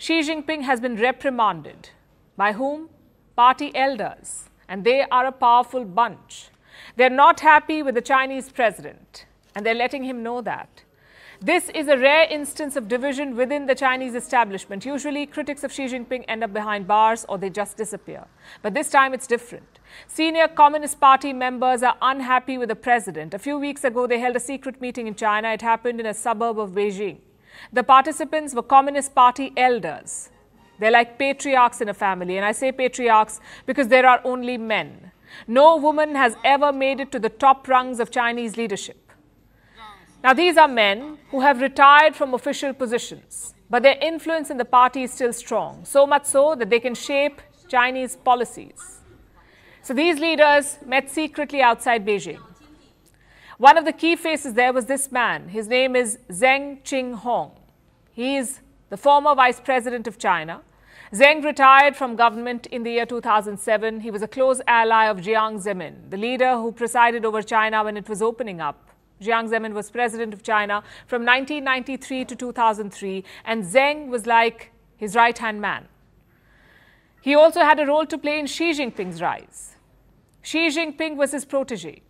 Xi Jinping has been reprimanded. By whom? Party elders. And they are a powerful bunch. They're not happy with the Chinese president, and they're letting him know that. This is a rare instance of division within the Chinese establishment. Usually, critics of Xi Jinping end up behind bars or they just disappear. But this time, it's different. Senior Communist Party members are unhappy with the president. A few weeks ago, they held a secret meeting in China. It happened in a suburb of Beijing. The participants were Communist Party elders. They're like patriarchs in a family. And I say patriarchs because there are only men. No woman has ever made it to the top rungs of Chinese leadership. Now, these are men who have retired from official positions, but their influence in the party is still strong, so much so that they can shape Chinese policies. So these leaders met secretly outside Beijing. One of the key faces there was this man. His name is Zheng Qinghong. He is the former vice president of China. Zheng retired from government in the year 2007. He was a close ally of Jiang Zemin, the leader who presided over China when it was opening up. Jiang Zemin was president of China from 1993 to 2003, and Zheng was like his right-hand man. He also had a role to play in Xi Jinping's rise. Xi Jinping was his protege.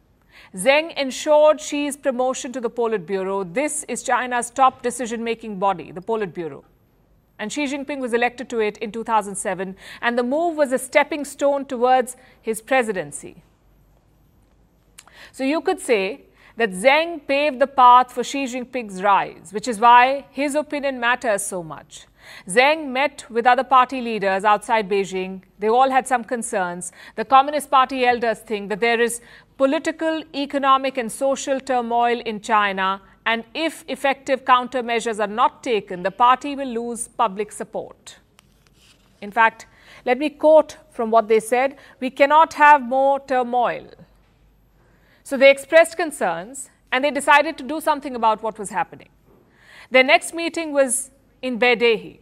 Zheng ensured Xi's promotion to the Politburo. This is China's top decision-making body, the Politburo. And Xi Jinping was elected to it in 2007, and the move was a stepping stone towards his presidency. So you could say that Zheng paved the path for Xi Jinping's rise, which is why his opinion matters so much. Zheng met with other party leaders outside Beijing. They all had some concerns. The Communist Party elders think that there is political, economic and social turmoil in China, and if effective countermeasures are not taken, the party will lose public support. In fact, let me quote from what they said: "We cannot have more turmoil." So they expressed concerns and they decided to do something about what was happening. Their next meeting was in Beidehi.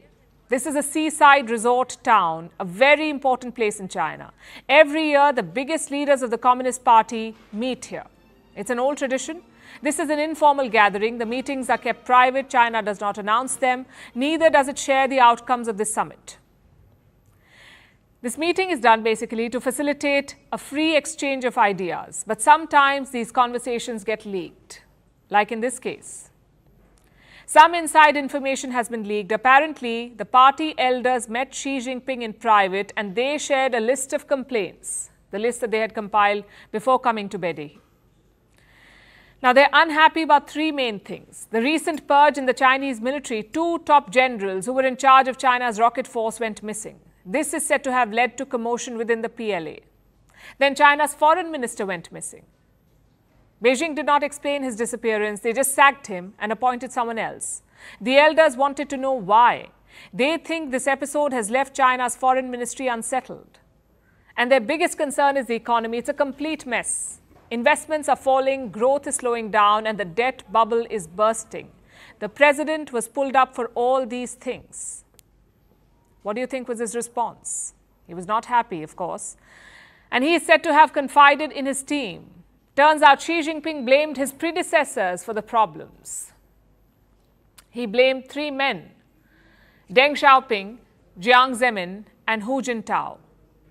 This is a seaside resort town, a very important place in China. Every year, the biggest leaders of the Communist Party meet here. It's an old tradition. This is an informal gathering. The meetings are kept private. China does not announce them. Neither does it share the outcomes of this summit. This meeting is done basically to facilitate a free exchange of ideas, but sometimes these conversations get leaked, like in this case. Some inside information has been leaked. Apparently, the party elders met Xi Jinping in private and they shared a list of complaints, the list that they had compiled before coming to Beidehi. Now, they're unhappy about three main things. The recent purge in the Chinese military, 2 top generals who were in charge of China's rocket force went missing. This is said to have led to commotion within the PLA. Then China's foreign minister went missing. Beijing did not explain his disappearance. They just sacked him and appointed someone else. The elders wanted to know why. They think this episode has left China's foreign ministry unsettled. And their biggest concern is the economy. It's a complete mess. Investments are falling, growth is slowing down, and the debt bubble is bursting. The president was pulled up for all these things. What do you think was his response? He was not happy, of course. And he is said to have confided in his team. Turns out Xi Jinping blamed his predecessors for the problems. He blamed 3 men: Deng Xiaoping, Jiang Zemin, and Hu Jintao.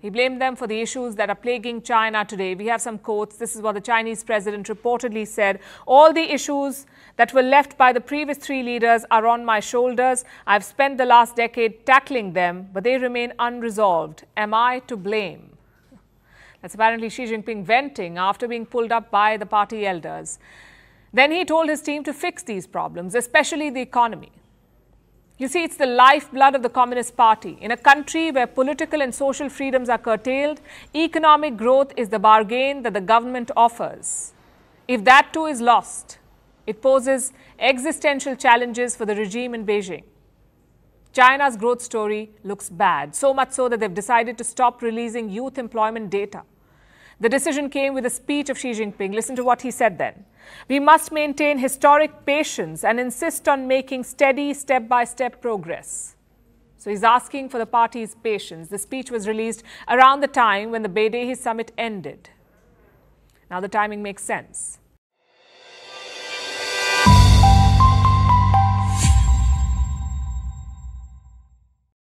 He blamed them for the issues that are plaguing China today. We have some quotes. This is what the Chinese president reportedly said: "All the issues that were left by the previous 3 leaders are on my shoulders. I've spent the last decade tackling them, but they remain unresolved. Am I to blame?" That's apparently Xi Jinping venting after being pulled up by the party elders. Then he told his team to fix these problems, especially the economy. You see, it's the lifeblood of the Communist Party. In a country where political and social freedoms are curtailed, economic growth is the bargain that the government offers. If that too is lost, it poses existential challenges for the regime in Beijing. China's growth story looks bad, so much so that they've decided to stop releasing youth employment data. The decision came with a speech of Xi Jinping. Listen to what he said then. "We must maintain historic patience and insist on making steady, step-by-step progress." So he's asking for the party's patience. The speech was released around the time when the Beidehi summit ended. Now the timing makes sense.